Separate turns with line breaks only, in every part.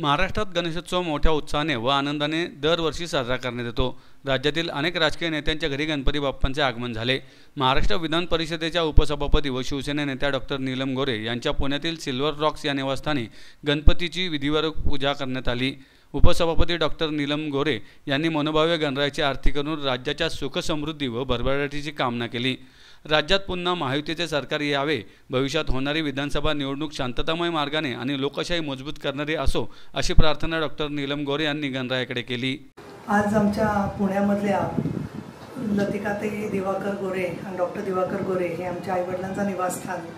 महाराष्ट्रात गणेशोत्सव मोठ्या उत्साहाने व आनंदाने दरवर्षी साजरा करण्यात येतो। राज्यातील अनेक राजकीय नेत्यांच्या घरी गणपती बाप्पांचे आगमन झाले। महाराष्ट्र विधान परिषदेच्या उपसभापती व शिवसेना नेत्या डॉक्टर नीलम गोरे यांच्या पुण्यातील सिल्वर रॉक्स या निवासस्थानी गणपतीची विधिवत पूजा करण्यात आली। उपसभापती डॉक्टर नीलम गोरे यांनी मनोभावे गणरायाची आरती करून राज्याच्या सुख समृद्धी व भरभराटीची कामना केली। राज्यात पुन्हा महायुतीचे सरकार यावे, भविष्यात होणारी विधानसभा निवडणूक शांततामय मार्गाने आणि लोकशाही मजबूत करणारी असो, अशी प्रार्थना डॉक्टर नीलम गोरे यांनी गणरायाकडे केली।
आज आमच्या पुण्यामधल्या लतिकाताई दिवाकर गोरे आणि डॉक्टर दिवाकर गोरे हे आमच्या आईवडिलांचं निवासस्थान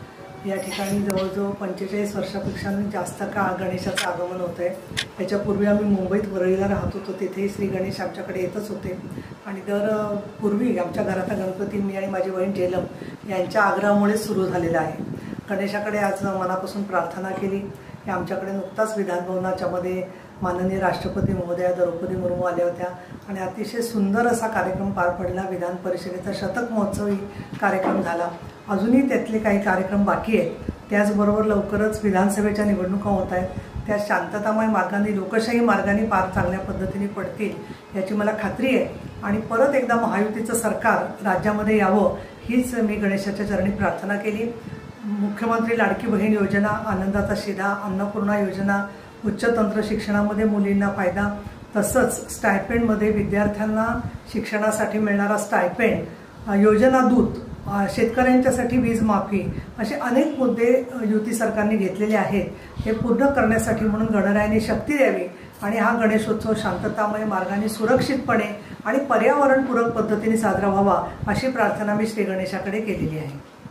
या ठिकाणी जवळजवळ 45 वर्षापेक्षा जास्त काळ गणेशाचं आगमन होतं आहे। याच्यापूर्वी आम्ही मुंबईत वरळीला राहत होतो, तिथेही श्री गणेश आमच्याकडे येतच होते आणि पूर्वी आमच्या घराचा गणपती मी आणि माझी बहीण झेलम यांच्या आग्रहामुळे सुरू झालेला आहे। गणेशाकडे आज मनापासून प्रार्थना केली। हे आमच्याकडे नुकताच विधानभवनाच्या मध्ये माननीय राष्ट्रपती महोदया द्रौपदी मुर्मू आल्या होत्या आणि अतिशय सुंदर असा कार्यक्रम पार पडला। विधान परिषदेचा शतक महोत्सवी कार्यक्रम झाला। अजूनही त्यातले काही कार्यक्रम बाकी आहेत। त्याचबरोबर लवकरच विधानसभेच्या निवडणुका होत आहेत, त्या शांततामय मार्गाने लोकशाही मार्गाने पार चांगल्या पद्धतीने पडतील याची मला खात्री आहे आणि परत एकदा महायुतीचं सरकार राज्यामध्ये यावं हीच मी गणेशाच्या चरणी प्रार्थना केली। मुख्यमंत्री लाडकी बहीण योजना, आनंदाचा शिधा, अन्नपूर्णा योजना, उच्च तंत्र शिक्षणामध्ये मुलींना फायदा, तसंच स्टायपेंडमध्ये विद्यार्थ्यांना शिक्षणासाठी मिळणारा स्टायपेंड, योजना दूत, शेतकऱ्यांच्यासाठी वीज माफी, असे अनेक मुद्दे युती सरकारने घेतलेले आहेत। हे पूर्ण करण्यासाठी म्हणून गणरायाने शक्ती द्यावी आणि हा गणेशोत्सव शांततामय मार्गाने सुरक्षितपणे आणि पर्यावरणपूरक पद्धतीने साजरा व्हावा अशी प्रार्थना मी श्री गणेशाकडे केलेली आहे।